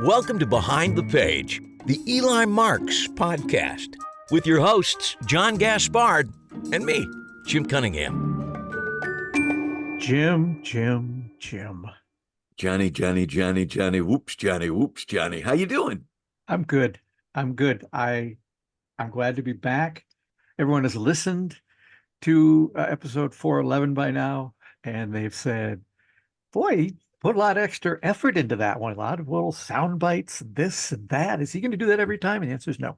Welcome to Behind the Page, the Eli Marks podcast, with your hosts, John Gaspard and me, Jim Cunningham. Jim. Johnny, whoops, Johnny. How you doing? I'm good. I'm glad to be back. Everyone has listened to episode 411 by now, and they've said, boy, he put a lot of extra effort into that one. A lot of little sound bites, this and that. Is he going to do that every time? And the answer is no.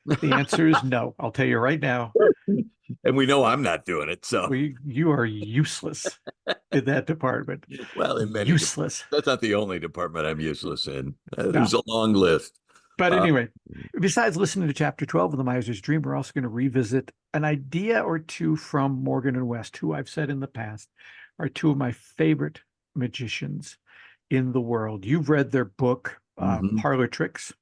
The answer is no. I'll tell you right now. And we know I'm not doing it, so you are useless in that department. Well, in many useless. That's not the only department I'm useless in. There's a long list. But anyway, besides listening to Chapter 12 of The Miser's Dream, we're also going to revisit an idea or two from Morgan and West, who I've said in the past are two of my favorite magicians in the world. You've read their book, Parlor Tricks.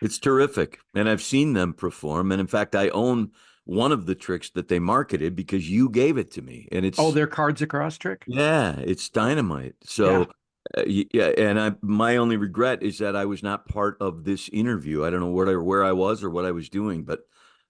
It's terrific. And I've seen them perform. And in fact, I own one of the tricks that they marketed because you gave it to me. And it's their Cards Across trick? Yeah, it's dynamite. So and my only regret is that I was not part of this interview. I don't know where I was or what I was doing, but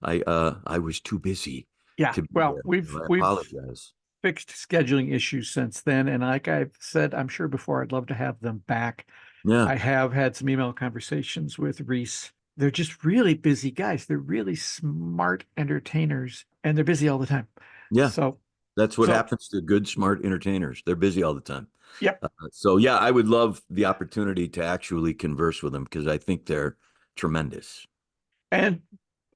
I was too busy. Yeah. Well, we've apologize. Fixed scheduling issues since then. And like I've said, I'm sure before, I'd love to have them back. Yeah. I have had some email conversations with Reese. They're just really busy guys. They're really smart entertainers, and they're busy all the time. Yeah. So that's what happens to good, smart entertainers. They're busy all the time. Yep. So I would love the opportunity to actually converse with them because I think they're tremendous. And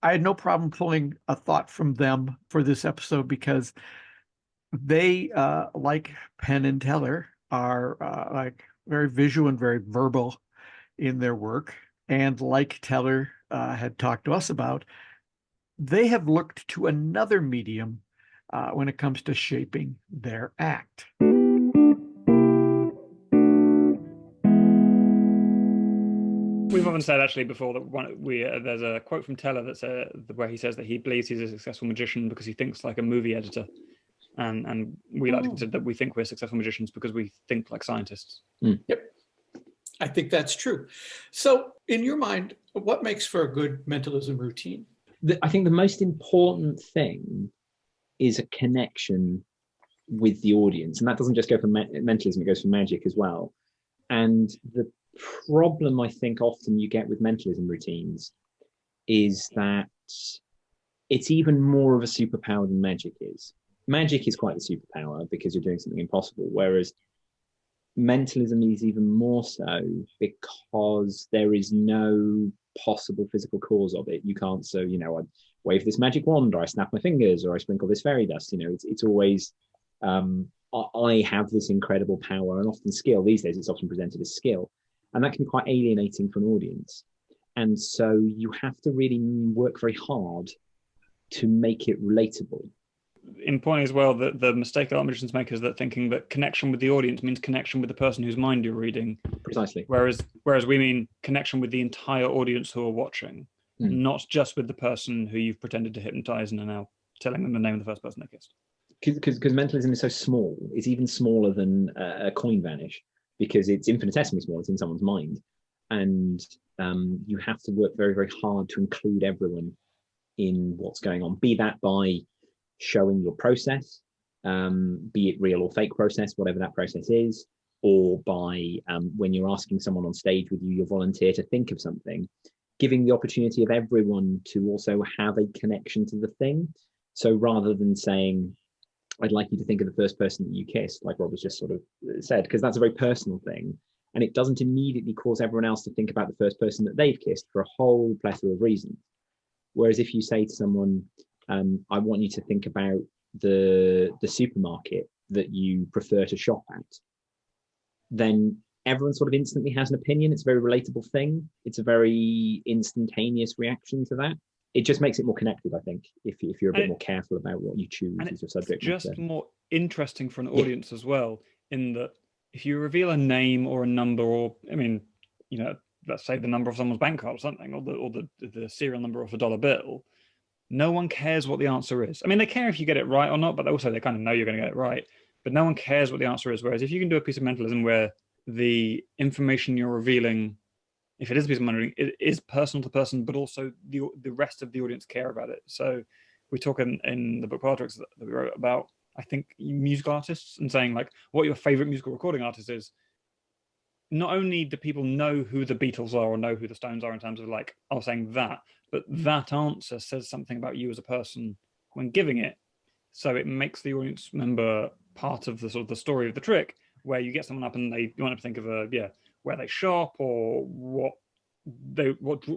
I had no problem pulling a thought from them for this episode because they, like Penn and Teller, are like very visual and very verbal in their work. And like Teller had talked to us about, they have looked to another medium when it comes to shaping their act. We've often said actually before that there's a quote from Teller that's where he says that he believes he's a successful magician because he thinks like a movie editor, and we like to consider that we think we're successful magicians because we think like scientists. Yep, I think that's true. So, in your mind, what makes for a good mentalism routine? I think the most important thing is a connection with the audience, and that doesn't just go for mentalism; it goes for magic as well. And the problem I think often you get with mentalism routines is that it's even more of a superpower than magic is. Magic is quite the superpower because you're doing something impossible, whereas mentalism is even more so because there is no possible physical cause of it. You can't, I wave this magic wand, or I snap my fingers, or I sprinkle this fairy dust. It's always I have this incredible power, and often skill. These days it's often presented as skill, and that can be quite alienating for an audience. And so you have to really work very hard to make it relatable. In point as well, that the mistake a lot of magicians make is that thinking that connection with the audience means connection with the person whose mind you're reading. Precisely. Whereas we mean connection with the entire audience who are watching, not just with the person who you've pretended to hypnotize and are now telling them the name of the first person they kissed. Because mentalism is so small, it's even smaller than a coin vanish, because it's infinitesimally small, it's in someone's mind. And you have to work very, very hard to include everyone in what's going on, be that by showing your process, be it real or fake process, whatever that process is, or by when you're asking someone on stage with you, your volunteer to think of something, giving the opportunity of everyone to also have a connection to the thing. So rather than saying, I'd like you to think of the first person that you kissed, like Rob was just sort of said, because that's a very personal thing. And it doesn't immediately cause everyone else to think about the first person that they've kissed for a whole plethora of reasons. Whereas if you say to someone, I want you to think about the supermarket that you prefer to shop at, then everyone sort of instantly has an opinion. It's a very relatable thing. It's a very instantaneous reaction to that. It just makes it more connected, I think, if you're a bit more careful about what you choose as your subject. It's just more interesting for an audience as well, in that if you reveal a name or a number, or let's say the number of someone's bank card or something, or the serial number of a dollar bill, no one cares what the answer is. I mean, they care if you get it right or not, but also they kind of know you're going to get it right. But no one cares what the answer is. Whereas if you can do a piece of mentalism where the information you're revealing if it is a piece of money laundering, it is personal to person, but also the rest of the audience care about it. So we talk in the book Politics that we wrote about, I think, musical artists, and saying like what your favorite musical recording artist is. Not only do people know who the Beatles are or know who the Stones are in terms of like, oh, saying that, but that answer says something about you as a person when giving it. So it makes the audience member part of the sort of the story of the trick, where you get someone up and you want to think of where they shop, or what they would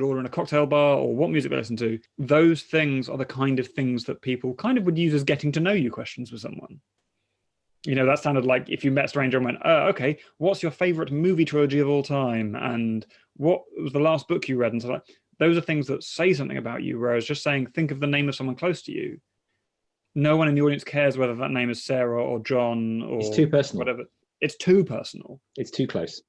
order in a cocktail bar, or what music they listen to. Those things are the kind of things that people kind of would use as getting to know you questions with someone. You know, that sounded like if you met a stranger and went, okay, what's your favorite movie trilogy of all time? And what was the last book you read? And so like, those are things that say something about you. Whereas just saying, think of the name of someone close to you. No one in the audience cares whether that name is Sarah or John or it's too personal. Whatever. It's too personal. It's too close.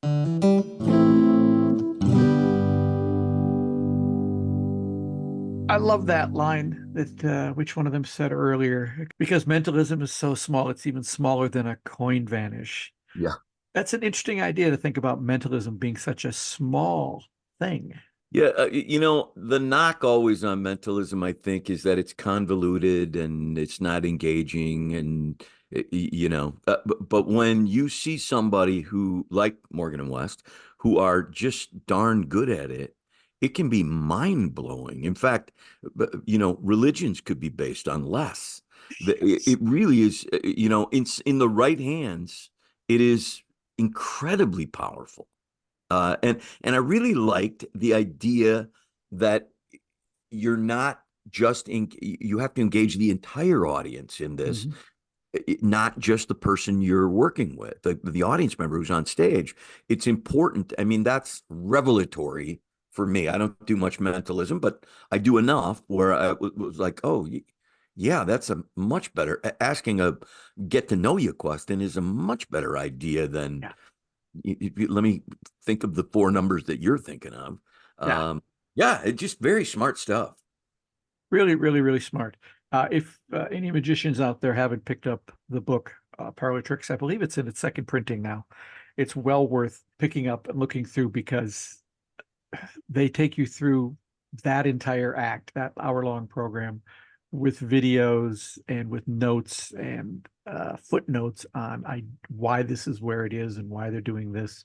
I love that line that which one of them said earlier, because mentalism is so small, it's even smaller than a coin vanish. Yeah. That's an interesting idea to think about mentalism being such a small thing. Yeah, the knock always on mentalism, I think, is that it's convoluted and it's not engaging, and but when you see somebody who, like Morgan and West, who are just darn good at it, it can be mind-blowing. In fact, religions could be based on less. It really is, in the right hands, it is incredibly powerful. And I really liked the idea that you're not just you have to engage the entire audience in this, not just the person you're working with, the audience member who's on stage. It's important. I mean, that's revelatory for me. I don't do much mentalism, but I do enough where I was like, oh, yeah, that's a much better, asking a get to know you question is a much better idea than. Yeah. Let me think of the four numbers that you're thinking of. It's just very smart stuff. Really, really, really smart. If any magicians out there haven't picked up the book, Parlor Tricks, I believe it's in its second printing now. It's well worth picking up and looking through, because they take you through that entire act, that hour-long program, with videos and with notes and footnotes on why this is where it is and why they're doing this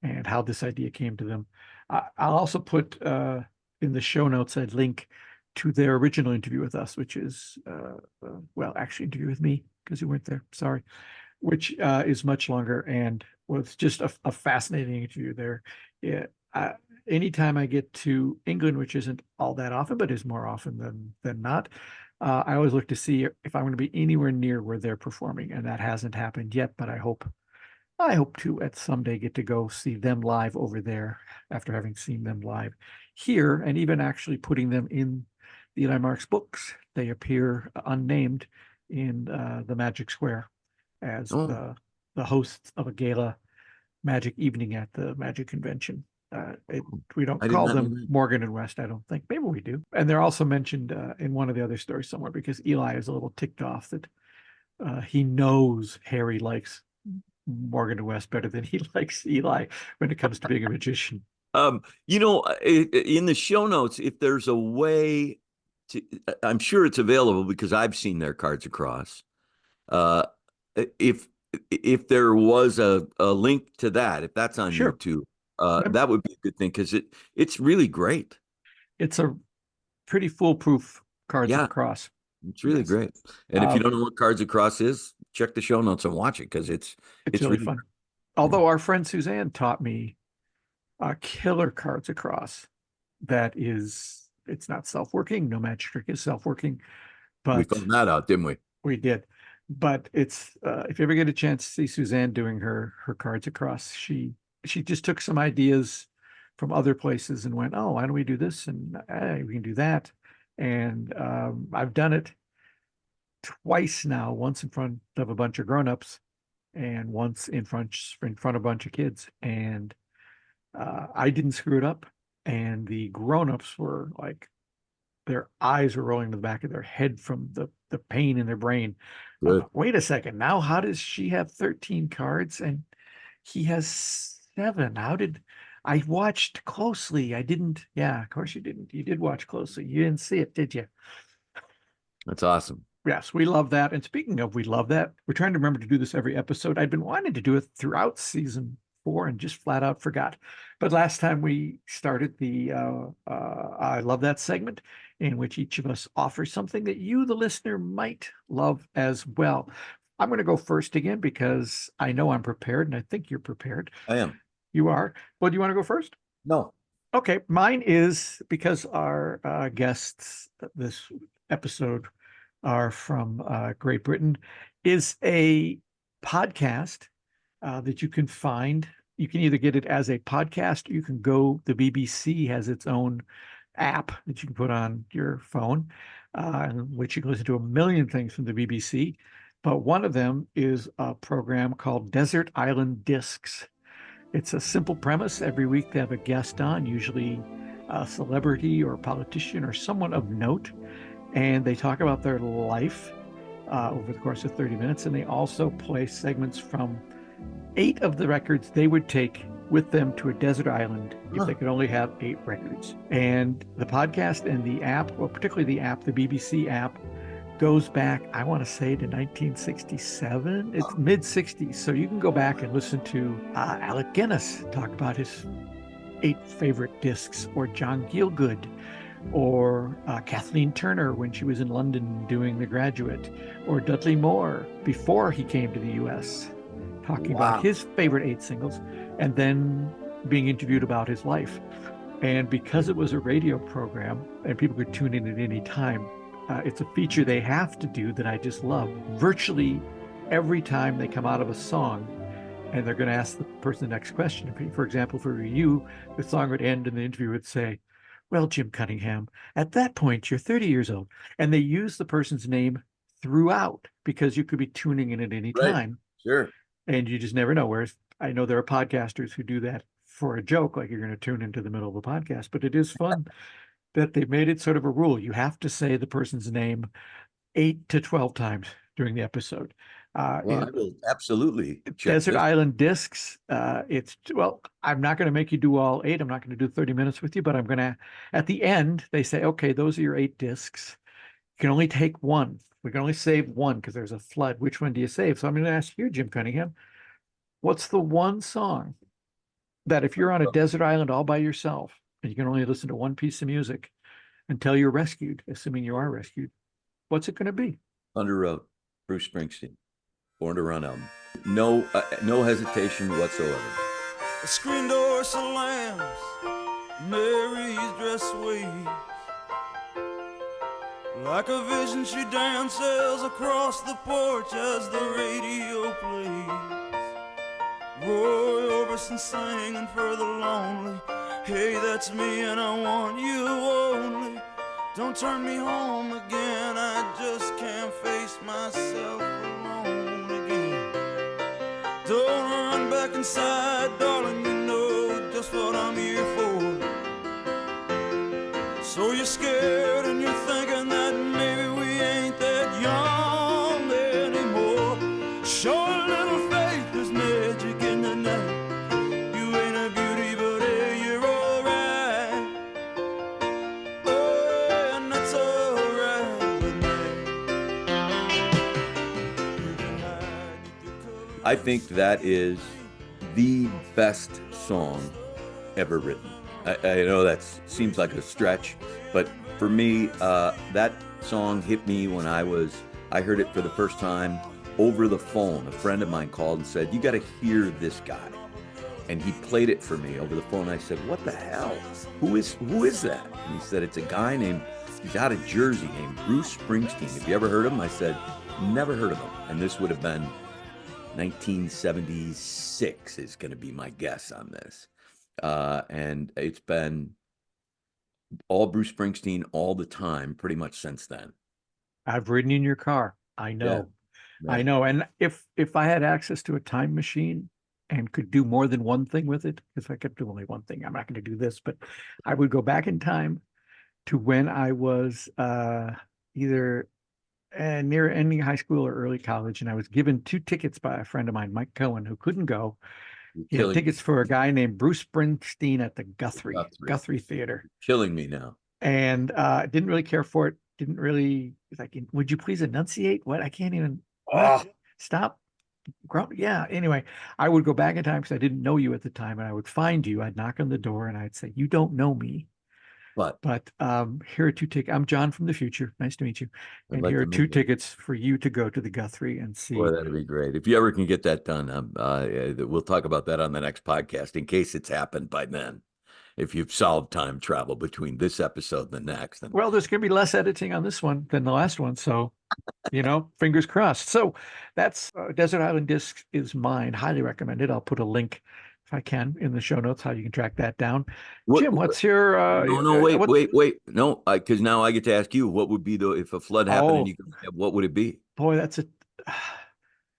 and how this idea came to them. I'll also put in the show notes a link to their original interview with us, which is, actually interview with me, because you weren't there, sorry, which is much longer and was just a fascinating interview there. Anytime I get to England, which isn't all that often, but is more often than not, I always look to see if I'm going to be anywhere near where they're performing, and that hasn't happened yet, but I hope to at someday get to go see them live over there after having seen them live here, and even actually putting them in the Eli Marks books. They appear unnamed in the Magic Square as the hosts of a gala magic evening at the Magic Convention. We don't call them Morgan and West, I don't think. Maybe we do. And they're also mentioned in one of the other stories somewhere, because Eli is a little ticked off that he knows Harry likes Morgan and West better than he likes Eli when it comes to being a magician. In the show notes, if there's a way to, I'm sure it's available because I've seen their cards across. If there was a link to that, if that's on YouTube, that would be a good thing, because it's really great. It's a pretty foolproof Cards Across. It's really great. And if you don't know what Cards Across is, check the show notes and watch it, because it's really fun. Although our friend Suzanne taught me a killer Cards Across that is, it's not self-working. No magic trick is self-working. But we found that out, didn't we? We did. But it's if you ever get a chance to see Suzanne doing her Cards Across, she just took some ideas from other places and went, oh, why don't we do this? And we can do that. And I've done it twice now, once in front of a bunch of grown-ups and once in front of a bunch of kids. And I didn't screw it up. And the grown-ups were like, their eyes were rolling to the back of their head from the pain in their brain. Wait a second. Now, how does she have 13 cards and he has 7? How did I watched closely. I didn't. Yeah, of course you didn't. You did watch closely. You didn't see it, did you? That's awesome. Yes, we love that. And speaking of we love that, we're trying to remember to do this every episode. I'd been wanting to do it throughout season 4 and just flat out forgot. But last time we started the I love that segment in which each of us offers something that you, the listener, might love as well. I'm going to go first again because I know I'm prepared and I think you're prepared. I am. You are. Well, do you want to go first? No. Okay, mine is because our guests this episode are from Great Britain, is a podcast that you can find. You can either get it as a podcast, or you can go, the BBC has its own app that you can put on your phone, in which you can listen to a million things from the BBC. But one of them is a program called Desert Island Discs. It's a simple premise. Every week they have a guest on, usually a celebrity or a politician or someone of note, and they talk about their life over the course of 30 minutes. And they also play segments from 8 of the records they would take with them to a desert island if they could only have 8 records. And the podcast and the app, well, particularly the app, the BBC app, goes back, I want to say, to 1967. It's mid-60s. So you can go back and listen to Alec Guinness talk about his 8 favorite discs, or John Gielgud, or Kathleen Turner when she was in London doing The Graduate, or Dudley Moore before he came to the US, talking about his favorite 8 singles, and then being interviewed about his life. And because it was a radio program and people could tune in at any time, it's a feature they have to do that I just love. Virtually every time they come out of a song and they're going to ask the person the next question, for example, for you, the song would end and the interview would say, "Well, Jim Cunningham, at that point, you're 30 years old." And they use the person's name throughout because you could be tuning in at any time. Sure. And you just never know. Whereas I know there are podcasters who do that for a joke, like you're going to tune into the middle of a podcast. But it is fun that they've made it sort of a rule. You have to say the person's name 8 to 12 times during the episode. Well, I will absolutely check Desert this. Island Discs. Well, I'm not going to make you do all 8. I'm not going to do 30 minutes with you, but I'm going to, at the end, they say, okay, those are your 8 discs. You can only take one. We can only save one because there's a flood. Which one do you save? So I'm going to ask you, Jim Cunningham, what's the one song that if you're on a desert island all by yourself and you can only listen to one piece of music until you're rescued, assuming you are rescued, what's it going to be? Under Road, Bruce Springsteen. Born to Run album. No hesitation whatsoever. The screen door slams, Mary's dress waves. Like a vision she dances across the porch as the radio plays. Roy Orbison singing for the lonely. Hey, that's me and I want you only. Don't turn me home again, I just can't face myself alone again. Don't run back inside, darling, you know just what I'm here for. So you're scared and you're thinking that maybe we ain't that young anymore. Show a little faith, there's magic in the night. You ain't a beauty, but hey, you're alright. Oh, and that's alright with me. I think that is the best song ever written. I know that seems like a stretch, but for me, that song hit me when I heard it for the first time over the phone. A friend of mine called and said, "You got to hear this guy." And he played it for me over the phone. I said, "What the hell? Who is that?" And he said, "It's a guy he's out of Jersey named Bruce Springsteen. Have you ever heard of him?" I said, "Never heard of him." And this would have been 1976 is going to be my guess on this. And it's been all Bruce Springsteen all the time, pretty much since then. I've ridden in your car. I know. Yeah. I know. And if I had access to a time machine and could do more than one thing with it, if I could do only one thing, I'm not going to do this, but I would go back in time to when I was either near ending high school or early college, and I was given 2 tickets by a friend of mine, Mike Cohen, who couldn't go. You're He had killing tickets for a guy named Bruce Springsteen at the Guthrie Theater. killing me now. And didn't really care for it. Didn't really like, would you please enunciate? What? I can't even stop. Yeah. Anyway, I would go back in time because I didn't know you at the time, and I would find you. I'd knock on the door and I'd say, "You don't know me, But here are 2 tickets. I'm John from the future. Nice to meet you. I'd And like here are to meet 2 you. tickets for you to go to the Guthrie and see." boy, that'd be great. If you ever can get that done, we'll talk about that on the next podcast in case it's happened by then. If you've solved time travel between this episode and the next. Well, there's going to be less editing on this one than the last one. So, fingers crossed. So that's Desert Island Discs is mine. Highly recommended. I'll put a link if I can in the show notes, how you can track that down. Jim, what's your... wait. No, because now I get to ask you, what would be if a flood happened and what would it be? Boy, that's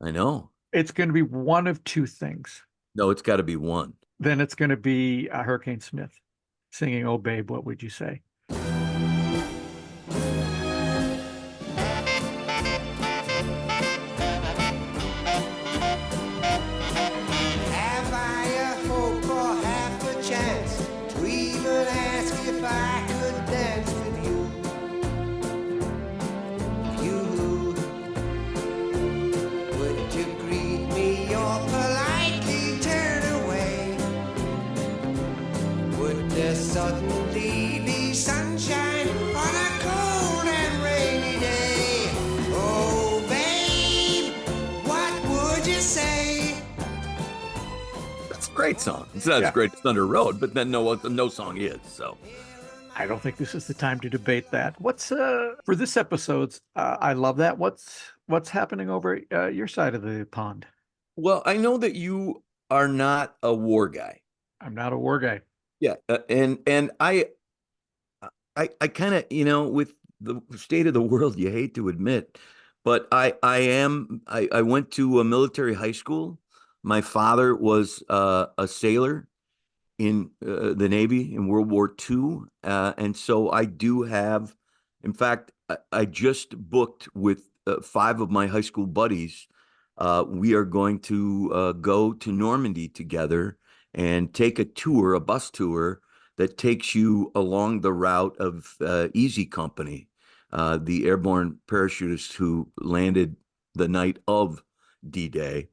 I know. It's going to be one of 2 things. No, it's got to be one. Then it's going to be Hurricane Smith singing, "Oh, babe, what would you say?" Suddenly be sunshine on a cold and rainy day. Oh, babe, what would you say? That's a great song. It's not as great as Thunder Road, but then no song is. So I don't think this is the time to debate that. What's for this episode? I love that. What's happening over your side of the pond? Well, I know that you are not a war guy. I'm not a war guy. Yeah, and I kind of, with the state of the world, you hate to admit, but I went to a military high school. My father was a sailor in the Navy in World War II, and so I do have. In fact, I just booked with 5 of my high school buddies. We are going to go to Normandy together and take a bus tour that takes you along the route of Easy Company, the airborne parachutists who landed the night of D-Day.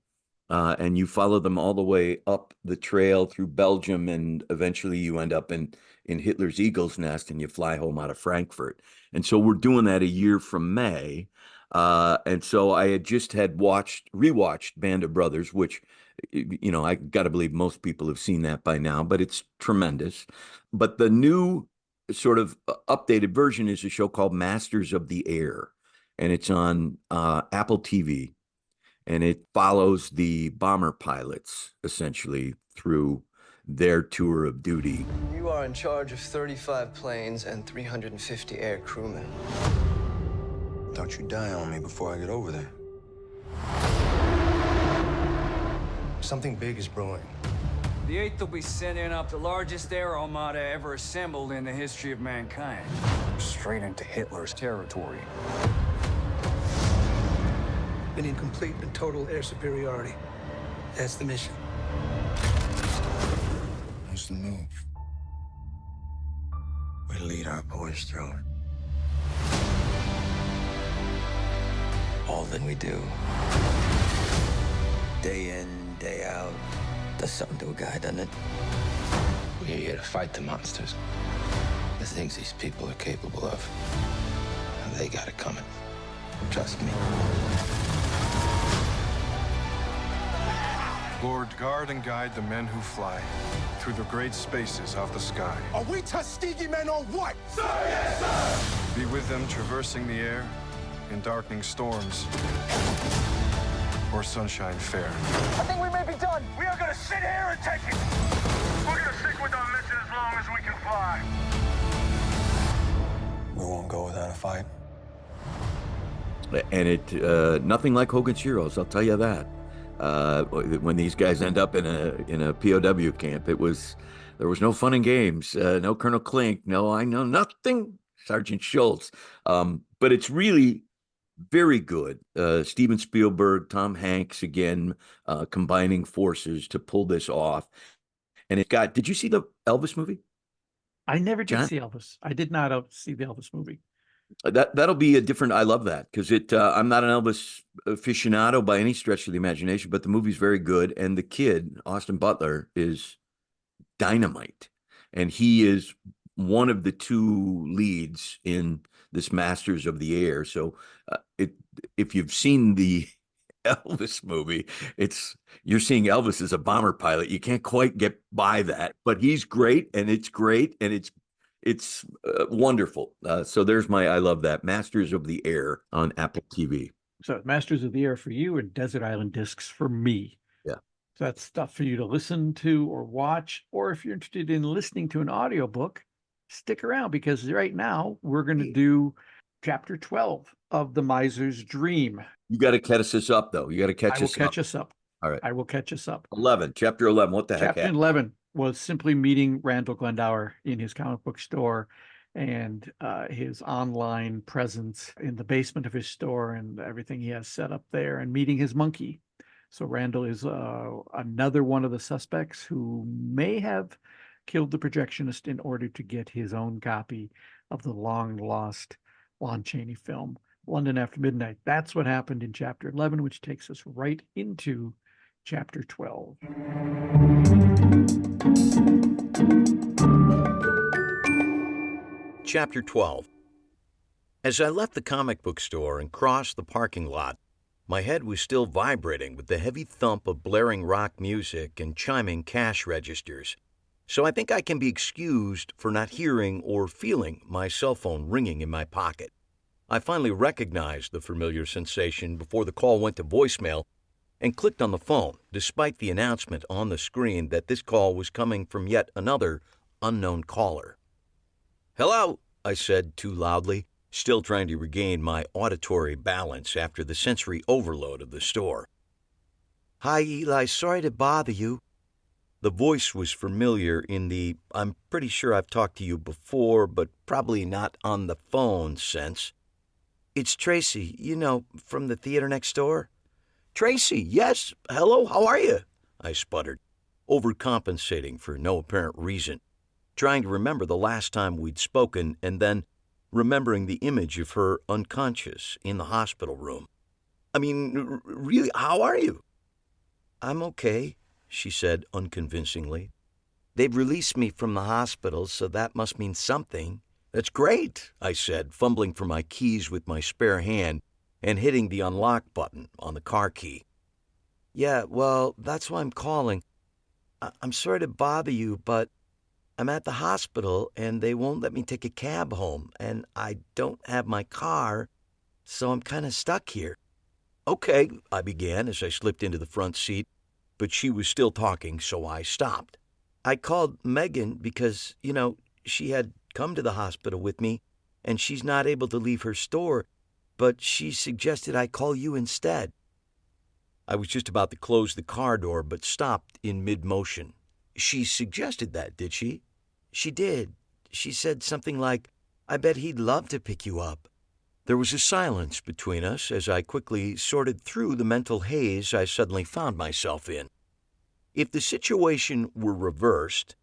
And you follow them all the way up the trail through Belgium, and eventually you end up in Hitler's Eagle's Nest, and you fly home out of Frankfurt. And so we're doing that a year from May. And so I had just rewatched Band of Brothers, which, I got to believe most people have seen that by now, but it's tremendous. But the new sort of updated version is a show called Masters of the Air, and it's on Apple TV, and it follows the bomber pilots essentially through their tour of duty. You are in charge of 35 planes and 350 air crewmen. Don't you die on me before I get over there. Something big is brewing. The 8th will be sending up the largest air armada ever assembled in the history of mankind. Straight into Hitler's territory. We need complete and total air superiority. That's the mission. What's the move? We lead our boys through it. All that we do, day in, day out, does something to a guy, doesn't it? We're here to fight the monsters. The things these people are capable of. And they got it coming. Trust me. Lord, guard and guide the men who fly through the great spaces of the sky. Are we Tuskegee men or what? Sir, yes, sir! Be with them traversing the air in darkening storms or sunshine fair. I think we may be done. We are gonna sit here and take it. We're gonna stick with our mission as long as we can fly. We won't go without a fight. And it nothing like Hogan's Heroes, I'll tell you that. When these guys end up in a POW camp, there was no fun and games, no Colonel Klink, no I know nothing, Sergeant Schultz. But it's really Very good. Steven Spielberg, Tom Hanks again, combining forces to pull this off. And it got, did you see the Elvis movie, I never did John? see Elvis. I did not see the Elvis movie. That'll be a different. I love that because I'm not an Elvis aficionado by any stretch of the imagination, but the movie's very good, and the kid Austin Butler is dynamite, and he is one of the two leads in this Masters of the Air. So, if you've seen the Elvis movie, you're seeing Elvis as a bomber pilot. You can't quite get by that, but he's great, and it's wonderful. So there's I love that. Masters of the Air on Apple TV. So Masters of the Air for you and Desert Island Discs for me. Yeah. So that's stuff for you to listen to or watch, or if you're interested in listening to an audiobook, stick around because right now we're going to do chapter 12 of The Miser's Dream. You got to catch us up, though. You got to catch us up. I will catch us up. All right. I will catch us up. Chapter 11. What the heck Chapter 11 was simply meeting Randall Glendower in his comic book store and his online presence in the basement of his store and everything he has set up there, and meeting his monkey. So Randall is another one of the suspects who may have killed the projectionist in order to get his own copy of the long lost Lon Chaney film, London After Midnight. That's what happened in chapter 11, which takes us right into chapter 12. Chapter 12. As I left the comic book store and crossed the parking lot, my head was still vibrating with the heavy thump of blaring rock music and chiming cash registers, so I think I can be excused for not hearing or feeling my cell phone ringing in my pocket. I finally recognized the familiar sensation before the call went to voicemail and clicked on the phone, despite the announcement on the screen that this call was coming from yet another unknown caller. "Hello," I said too loudly, still trying to regain my auditory balance after the sensory overload of the store. "Hi, Eli. Sorry to bother you." The voice was familiar in the "I'm pretty sure I've talked to you before, but probably not on the phone" sense. "It's Tracy, from the theater next door." "Tracy, yes. Hello, how are you?" I sputtered, overcompensating for no apparent reason, trying to remember the last time we'd spoken and then remembering the image of her unconscious in the hospital room. "I mean, really, how are you?" "I'm okay," she said unconvincingly. "They've released me from the hospital, so that must mean something." "That's great," I said, fumbling for my keys with my spare hand and hitting the unlock button on the car key. "Yeah, well, that's why I'm calling. I'm sorry to bother you, but I'm at the hospital and they won't let me take a cab home, and I don't have my car, so I'm kind of stuck here." "Okay," I began as I slipped into the front seat, but she was still talking, so I stopped. "I called Megan because, she had come to the hospital with me, and she's not able to leave her store, but she suggested I call you instead." I was just about to close the car door, but stopped in mid-motion. "She suggested that, did she?" "She did. She said something like, 'I bet he'd love to pick you up.'" There was a silence between us as I quickly sorted through the mental haze I suddenly found myself in. If the situation were reversed,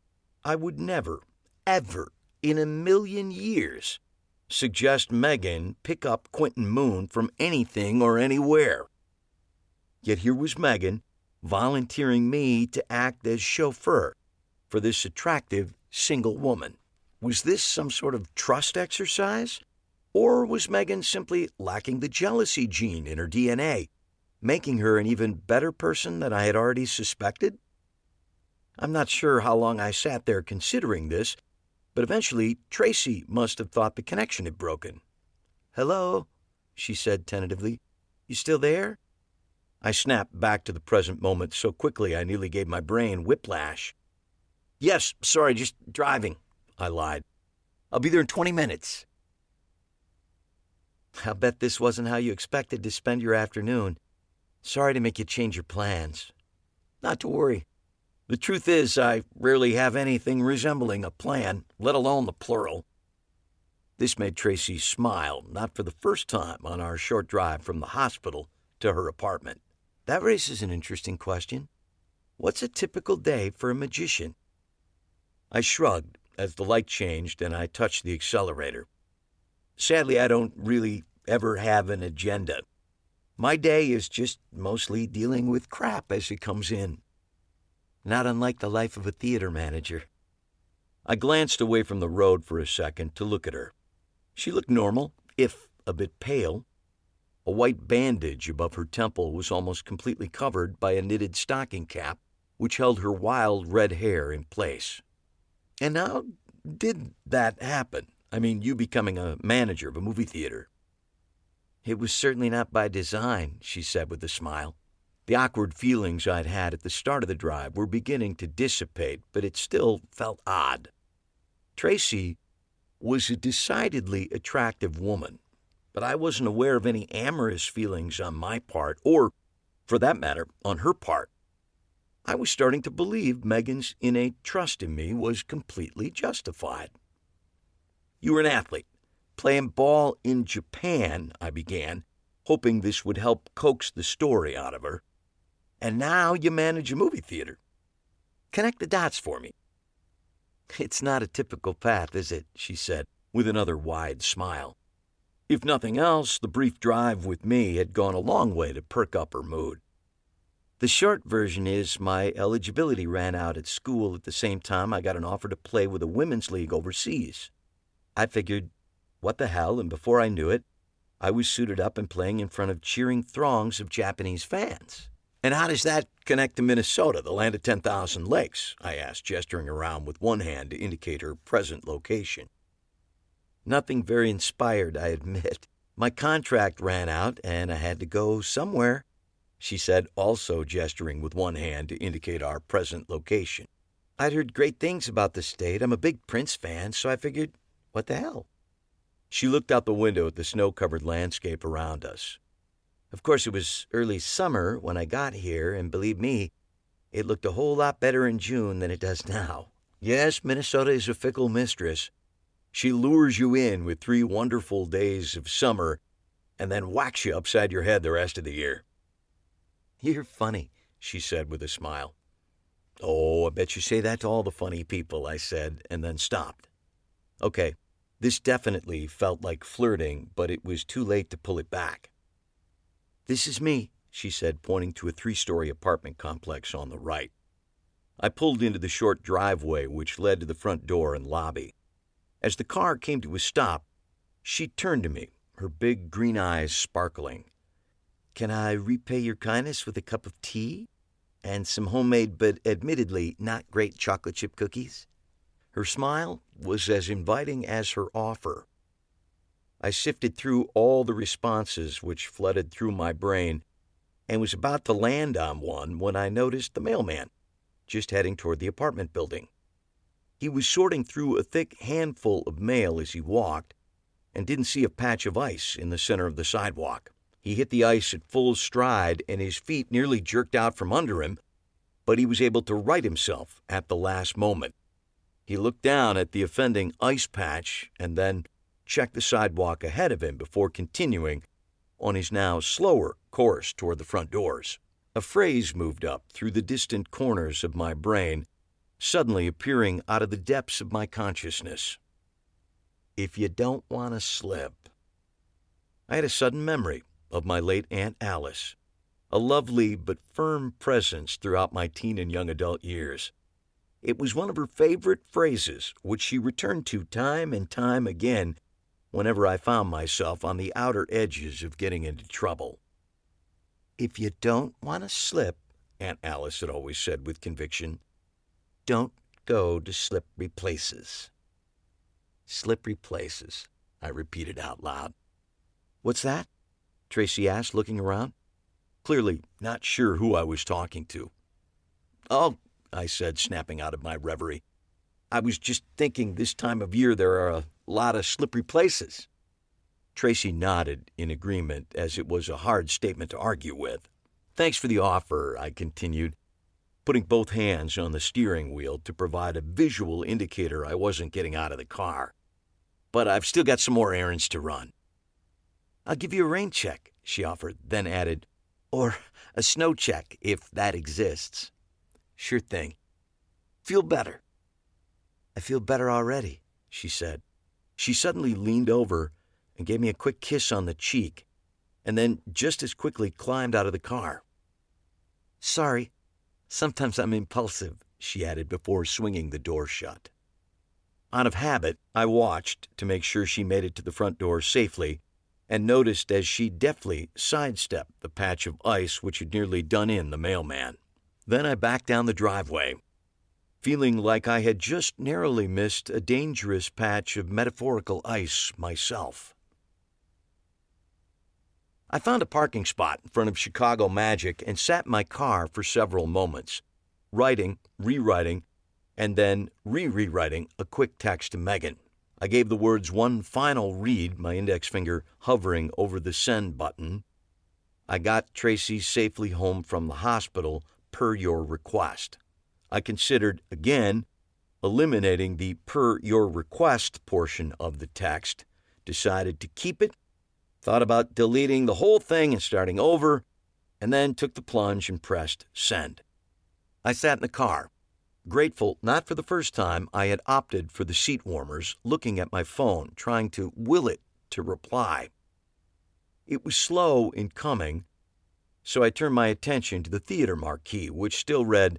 I would never, ever, in a million years, suggest Megan pick up Quentin Moon from anything or anywhere. Yet here was Megan volunteering me to act as chauffeur for this attractive single woman. Was this some sort of trust exercise? Or was Megan simply lacking the jealousy gene in her DNA, making her an even better person than I had already suspected? I'm not sure how long I sat there considering this, but eventually Tracy must have thought the connection had broken. "Hello," she said tentatively. "You still there?" I snapped back to the present moment so quickly I nearly gave my brain whiplash. "Yes, sorry, just driving," I lied. "I'll be there in 20 minutes. "I'll bet this wasn't how you expected to spend your afternoon. Sorry to make you change your plans." "Not to worry. The truth is, I rarely have anything resembling a plan, let alone the plural." This made Tracy smile, not for the first time on our short drive from the hospital to her apartment. That raises an interesting question. What's a typical day for a magician? I shrugged as the light changed and I touched the accelerator. Sadly, I don't really ever have an agenda. My day is just mostly dealing with crap as it comes in. Not unlike the life of a theater manager. I glanced away from the road for a second to look at her. She looked normal, if a bit pale. A white bandage above her temple was almost completely covered by a knitted stocking cap, which held her wild red hair in place. And how did that happen? I mean, you becoming a manager of a movie theater. It was certainly not by design, she said with a smile. The awkward feelings I'd had at the start of the drive were beginning to dissipate, but it still felt odd. Tracy was a decidedly attractive woman, but I wasn't aware of any amorous feelings on my part, or, for that matter, on her part. I was starting to believe Megan's innate trust in me was completely justified. You were an athlete, playing ball in Japan, I began, hoping this would help coax the story out of her. And now you manage a movie theater. Connect the dots for me. It's not a typical path, is it? She said, with another wide smile. If nothing else, the brief drive with me had gone a long way to perk up her mood. The short version is my eligibility ran out at school at the same time I got an offer to play with a women's league overseas. I figured, what the hell, and before I knew it, I was suited up and playing in front of cheering throngs of Japanese fans. And how does that connect to Minnesota, the land of 10,000 lakes? I asked, gesturing around with one hand to indicate her present location. Nothing very inspired, I admit. My contract ran out, and I had to go somewhere, she said, also gesturing with one hand to indicate our present location. I'd heard great things about the state. I'm a big Prince fan, so I figured, what the hell? She looked out the window at the snow-covered landscape around us. Of course, it was early summer when I got here, and believe me, it looked a whole lot better in June than it does now. Yes, Minnesota is a fickle mistress. She lures you in with 3 wonderful days of summer and then whacks you upside your head the rest of the year. You're funny, she said with a smile. Oh, I bet you say that to all the funny people, I said, and then stopped. Okay, this definitely felt like flirting, but it was too late to pull it back. This is me, she said, pointing to a 3-story apartment complex on the right. I pulled into the short driveway which led to the front door and lobby. As the car came to a stop, she turned to me, her big green eyes sparkling. Can I repay your kindness with a cup of tea and some homemade but admittedly not great chocolate chip cookies? Her smile was as inviting as her offer. I sifted through all the responses which flooded through my brain and was about to land on one when I noticed the mailman, just heading toward the apartment building. He was sorting through a thick handful of mail as he walked and didn't see a patch of ice in the center of the sidewalk. He hit the ice at full stride and his feet nearly jerked out from under him, but he was able to right himself at the last moment. He looked down at the offending ice patch and then checked the sidewalk ahead of him before continuing on his now slower course toward the front doors. A phrase moved up through the distant corners of my brain, suddenly appearing out of the depths of my consciousness. If you don't want to slip. I had a sudden memory of my late Aunt Alice, a lovely but firm presence throughout my teen and young adult years. It was one of her favorite phrases, which she returned to time and time again whenever I found myself on the outer edges of getting into trouble. If you don't want to slip, Aunt Alice had always said with conviction, don't go to slippery places. Slippery places, I repeated out loud. What's that? Tracy asked, looking around, clearly not sure who I was talking to. Oh, I said, snapping out of my reverie. I was just thinking this time of year there are a lot of slippery places. Tracy nodded in agreement, as it was a hard statement to argue with. Thanks for the offer, I continued, putting both hands on the steering wheel to provide a visual indicator I wasn't getting out of the car. but I've still got some more errands to run. I'll give you a rain check, she offered, then added, or a snow check, if that exists. Sure thing. Feel better. I feel better already, she said. She suddenly leaned over and gave me a quick kiss on the cheek, and then just as quickly climbed out of the car. Sorry, sometimes I'm impulsive, she added before swinging the door shut. Out of habit, I watched to make sure she made it to the front door safely, and noticed as she deftly sidestepped the patch of ice which had nearly done in the mailman. Then I backed down the driveway, feeling like I had just narrowly missed a dangerous patch of metaphorical ice myself. I found a parking spot in front of Chicago Magic and sat in my car for several moments, writing, rewriting, and then rewriting a quick text to Megan. I gave the words one final read, my index finger hovering over the send button. I got Tracy safely home from the hospital per your request. I considered, again, eliminating the per your request portion of the text, decided to keep it, thought about deleting the whole thing and starting over, and then took the plunge and pressed send. I sat in the car, grateful not for the first time I had opted for the seat warmers, looking at my phone, trying to will it to reply. It was slow in coming, so I turned my attention to the theater marquee, which still read,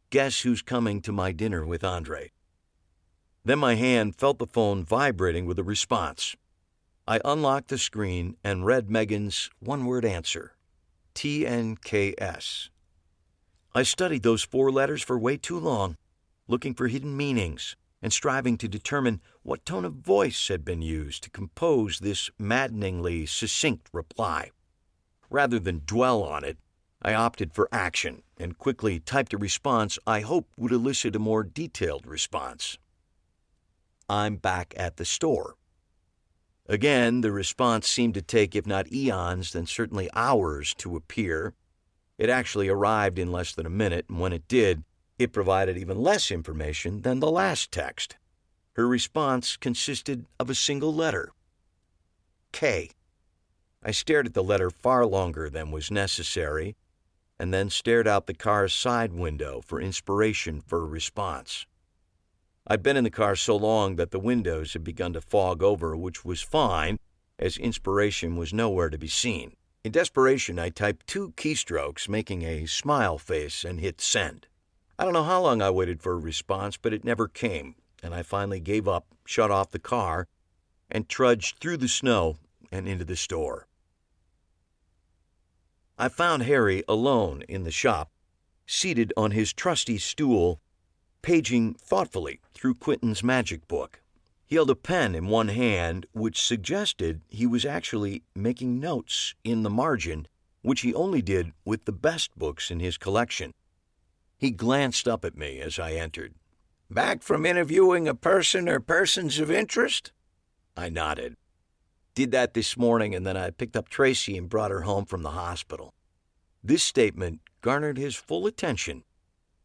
"Guess who's coming to my dinner with Andre?" Then my hand felt the phone vibrating with a response. I unlocked the screen and read Megan's one-word answer, TNKS. I studied those 4 letters for way too long, looking for hidden meanings and striving to determine what tone of voice had been used to compose this maddeningly succinct reply. Rather than dwell on it, I opted for action and quickly typed a response I hoped would elicit a more detailed response. I'm back at the store. Again, the response seemed to take, if not eons, then certainly hours to appear. It actually arrived in less than a minute, and when it did, it provided even less information than the last text. Her response consisted of a single letter, K. I stared at the letter far longer than was necessary, and then stared out the car's side window for inspiration for a response. I'd been in the car so long that the windows had begun to fog over, which was fine, as inspiration was nowhere to be seen. In desperation, I typed 2 keystrokes, making a smile face, and hit send. I don't know how long I waited for a response, but it never came, and I finally gave up, shut off the car, and trudged through the snow and into the store. I found Harry alone in the shop, seated on his trusty stool, paging thoughtfully through Quentin's magic book. He held a pen in one hand, which suggested he was actually making notes in the margin, which he only did with the best books in his collection. He glanced up at me as I entered. "Back from interviewing a person or persons of interest?" I nodded. "Did that this morning, and then I picked up Tracy and brought her home from the hospital." This statement garnered his full attention,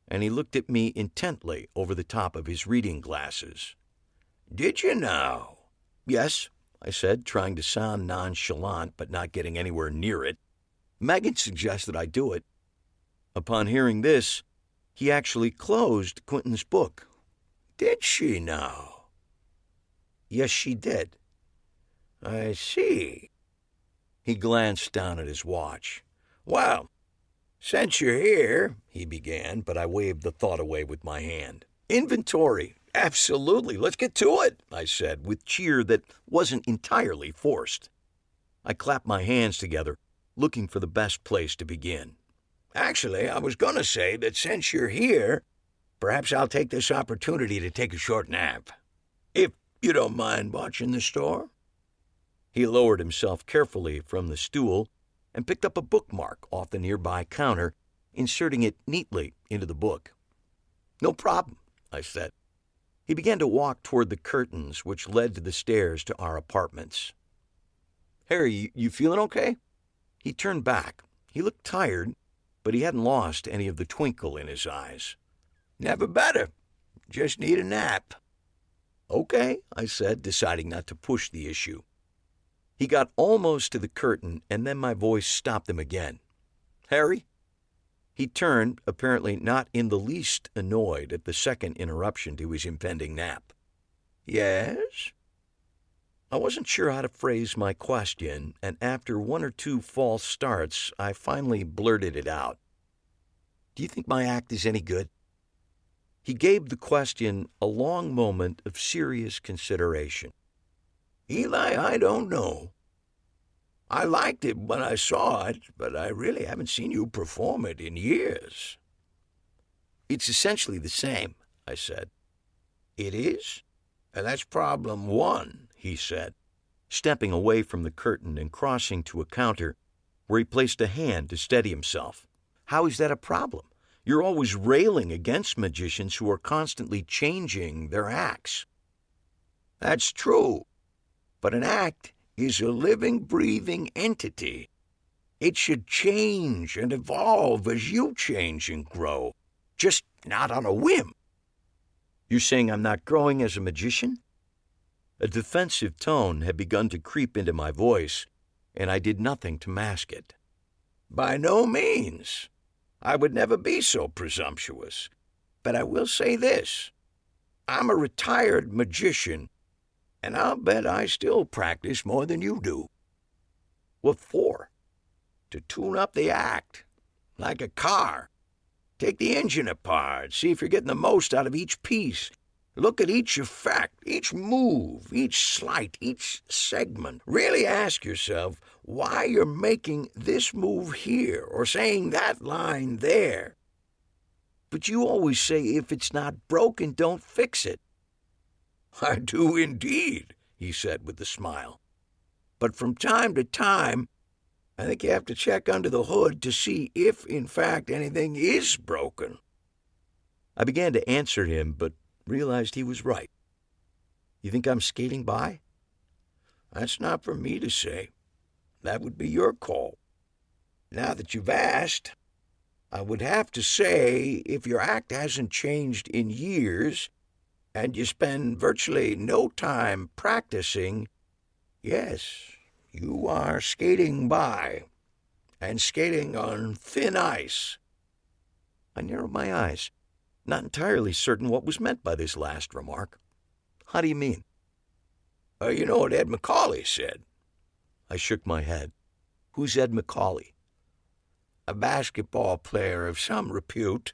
and he looked at me intently over the top of his reading glasses. "Did you know?" "Yes," I said, trying to sound nonchalant but not getting anywhere near it. "Megan suggested I do it." Upon hearing this, he actually closed Quentin's book. "Did she know?" "Yes, she did." "I see." He glanced down at his watch. "Well, since you're here," he began, but I waved the thought away with my hand. "Inventory. Absolutely. Let's get to it," I said, with cheer that wasn't entirely forced. I clapped my hands together, looking for the best place to begin. "Actually, I was going to say that since you're here, perhaps I'll take this opportunity to take a short nap. If you don't mind watching the store." He lowered himself carefully from the stool and picked up a bookmark off the nearby counter, inserting it neatly into the book. "No problem," I said. He began to walk toward the curtains which led to the stairs to our apartments. "Harry, you feeling okay?" He turned back. He looked tired, but he hadn't lost any of the twinkle in his eyes. "Never better. Just need a nap." Okay, I said, deciding not to push the issue. He got almost to the curtain, and then my voice stopped him again. Harry? He turned, apparently not in the least annoyed at the second interruption to his impending nap. Yes? I wasn't sure how to phrase my question, and after one or two false starts, I finally blurted it out. Do you think my act is any good? He gave the question a long moment of serious consideration. Eli, I don't know. I liked it when I saw it, but I really haven't seen you perform it in years. It's essentially the same, I said. It is? And that's problem one, he said, stepping away from the curtain and crossing to a counter where he placed a hand to steady himself. How is that a problem? You're always railing against magicians who are constantly changing their acts. That's true, but an act is a living, breathing entity. It should change and evolve as you change and grow, just not on a whim. You're saying I'm not growing as a magician? A defensive tone had begun to creep into my voice, and I did nothing to mask it. By no means. I would never be so presumptuous. But I will say this. I'm a retired magician, and I'll bet I still practice more than you do. What for? To tune up the act, like a car. Take the engine apart, see if you're getting the most out of each piece. Look at each effect, each move, each sleight, each segment. Really ask yourself why you're making this move here or saying that line there. But you always say if it's not broken, don't fix it. I do indeed, he said with a smile. But from time to time, I think you have to check under the hood to see if, in fact, anything is broken. I began to answer him, but realized he was right. You think I'm skating by? That's not for me to say. That would be your call. Now that you've asked, I would have to say if your act hasn't changed in years and you spend virtually no time practicing, yes, you are skating by, and skating on thin ice. I narrowed my eyes, not entirely certain what was meant by this last remark. How do you mean? You know what Ed Macaulay said. I shook my head. Who's Ed Macaulay? A basketball player of some repute.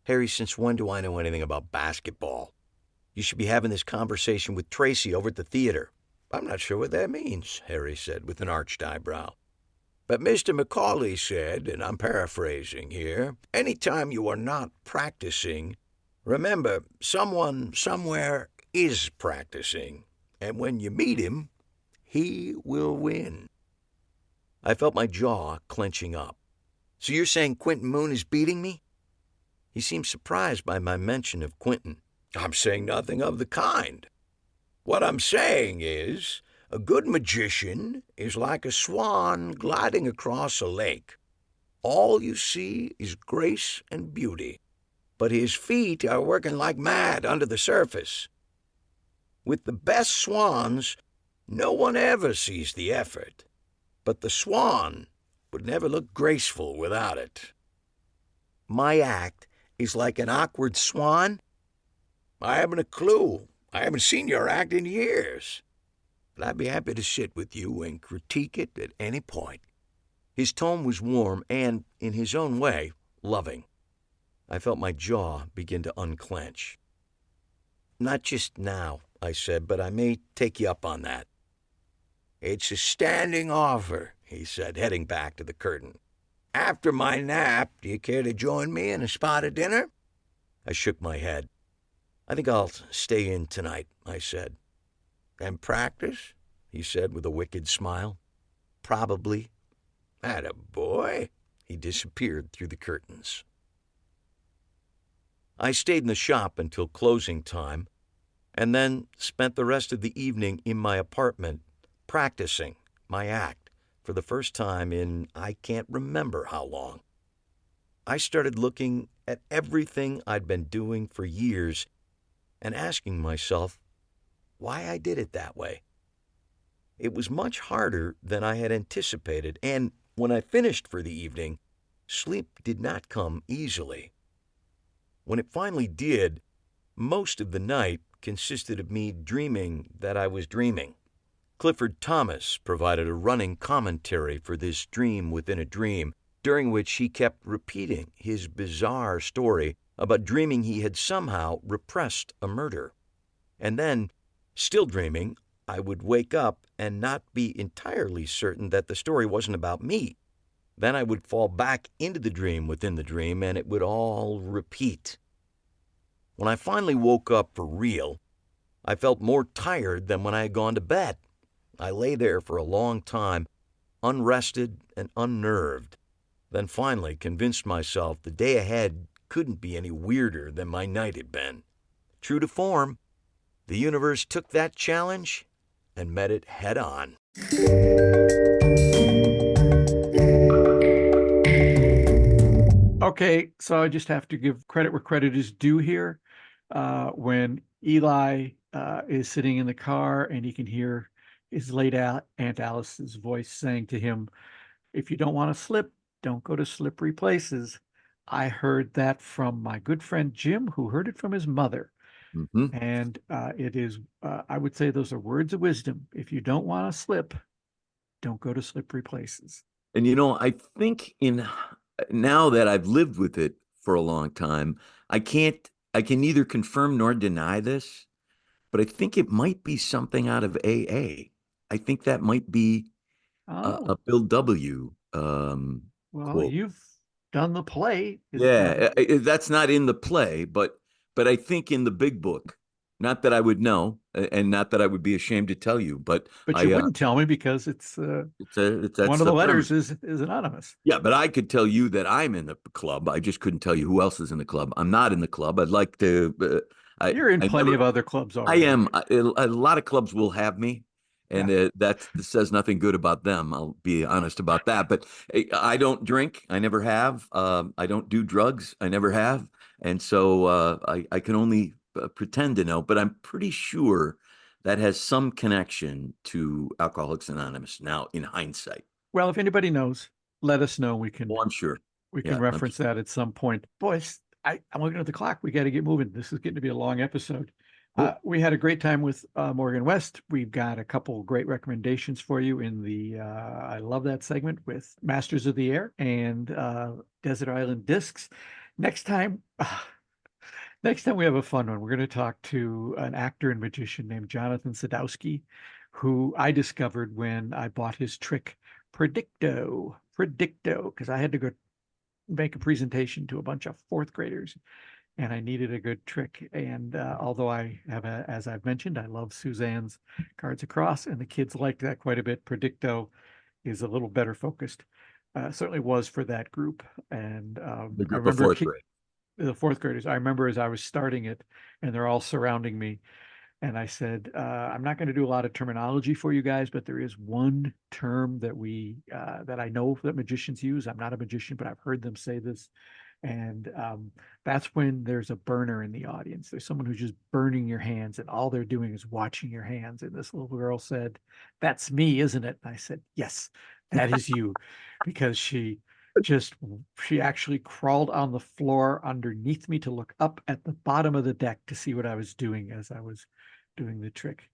Harry, since when do I know anything about basketball? You should be having this conversation with Tracy over at the theater. I'm not sure what that means, Harry said with an arched eyebrow. But Mr. Macaulay said, and I'm paraphrasing here, any time you are not practicing, remember, someone somewhere is practicing, and when you meet him, he will win. I felt my jaw clenching up. So you're saying Quentin Moon is beating me? He seemed surprised by my mention of Quentin. I'm saying nothing of the kind. What I'm saying is, a good magician is like a swan gliding across a lake. All you see is grace and beauty, but his feet are working like mad under the surface. With the best swans, no one ever sees the effort, but the swan would never look graceful without it. My act is like an awkward swan? I haven't a clue. I haven't seen your act in years. But I'd be happy to sit with you and critique it at any point. His tone was warm and, in his own way, loving. I felt my jaw begin to unclench. Not just now, I said, but I may take you up on that. It's a standing offer, he said, heading back to the curtain. After my nap, do you care to join me in a spot at dinner? I shook my head. I think I'll stay in tonight, I said. And practice? He said with a wicked smile. Probably. Attaboy. He disappeared through the curtains. I stayed in the shop until closing time, and then spent the rest of the evening in my apartment practicing my act for the first time in I can't remember how long. I started looking at everything I'd been doing for years and asking myself why I did it that way. It was much harder than I had anticipated, and when I finished for the evening, sleep did not come easily. When it finally did, most of the night consisted of me dreaming that I was dreaming. Clifford Thomas provided a running commentary for this dream within a dream, during which he kept repeating his bizarre story about dreaming he had somehow repressed a murder. And then, still dreaming, I would wake up and not be entirely certain that the story wasn't about me. Then I would fall back into the dream within the dream, and it would all repeat. When I finally woke up for real, I felt more tired than when I had gone to bed. I lay there for a long time, unrested and unnerved, then finally convinced myself the day ahead couldn't be any weirder than my night had been. True to form, the universe took that challenge and met it head on. Okay, so I just have to give credit where credit is due here. When Eli is sitting in the car and he can hear his late Aunt Alice's voice saying to him, "If you don't want to slip, don't go to slippery places." I heard that from my good friend Jim, who heard it from his mother. Mm-hmm. And it is, I would say those are words of wisdom. If you don't want to slip, don't go to slippery places. And I think now that I've lived with it for a long time, I can neither confirm nor deny this, but I think it might be something out of AA. I think that might be a Bill W. Well, quote. you've done the play. Yeah, that's not in the play, but I think in the big book. Not that I would know, and not that I would be ashamed to tell you, but you wouldn't tell me because it's one of the letters is anonymous. Yeah, but I could tell you that I'm in the club. I just couldn't tell you who else is in the club. I'm not in the club. I'd like to. You're in plenty of other clubs already. I am. A lot of clubs will have me, and that says nothing good about them. I'll be honest about that. But I don't drink. I never have. I don't do drugs. I never have. And so I can only pretend to know, but I'm pretty sure that has some connection to Alcoholics Anonymous now in hindsight. Well, if anybody knows, let us know. We can. Oh, I'm sure. We can reference that at some point. Boys, I'm looking at the clock. We got to get moving. This is getting to be a long episode. We had a great time with Morgan West. We've got a couple great recommendations for you in the I love that segment with Masters of the Air and Desert Island Discs. Next time we have a fun one. We're going to talk to an actor and magician named Jonathan Sadowski, who I discovered when I bought his trick Predicto, because I had to go make a presentation to a bunch of fourth graders and I needed a good trick. And although I have, as I've mentioned, I love Suzanne's Cards Across, and the kids liked that quite a bit. Predicto is a little better focused. Certainly was for that group. And the group of fourth grade. The fourth graders. I remember as I was starting it and they're all surrounding me. And I said, I'm not going to do a lot of terminology for you guys, but there is one term that that I know that magicians use. I'm not a magician, but I've heard them say this. And that's when there's a burner in the audience. There's someone who's just burning your hands and all they're doing is watching your hands. And this little girl said, "That's me, isn't it?" And I said, "Yes, that is you," because she actually crawled on the floor underneath me to look up at the bottom of the deck to see what I was doing as I was doing the trick.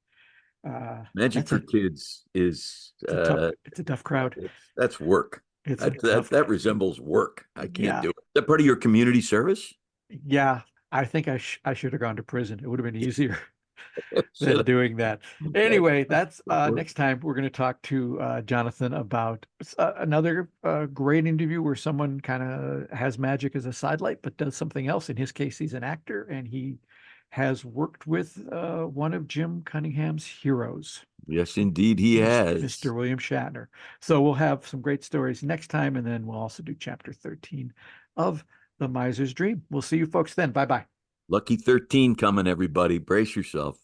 Magic for kids is it's a tough crowd. That's work. That resembles work. I can't do it. Is that part of your community service? Yeah, I think I should have gone to prison. It would have been easier than doing that. Anyway, that's next time we're going to talk to Jonathan about another great interview where someone kind of has magic as a sidelight, but does something else. In his case, he's an actor and he has worked with one of Jim Cunningham's heroes. Yes, indeed, he has. Mr. William Shatner. So we'll have some great stories next time, and then we'll also do chapter 13 of The Miser's Dream. We'll see you folks then. Bye-bye. Lucky 13 coming, everybody. Brace yourself.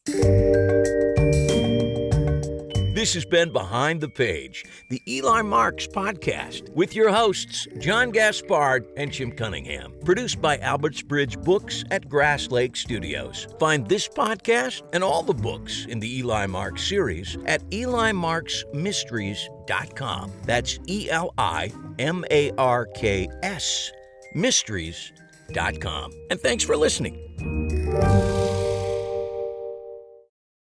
This has been Behind the Page, the Eli Marks podcast, with your hosts, John Gaspard and Jim Cunningham. Produced by Alberts Bridge Books at Grass Lake Studios. Find this podcast and all the books in the Eli Marks series at elimarksmysteries.com. That's ELIMARKS Mysteries.com. And thanks for listening.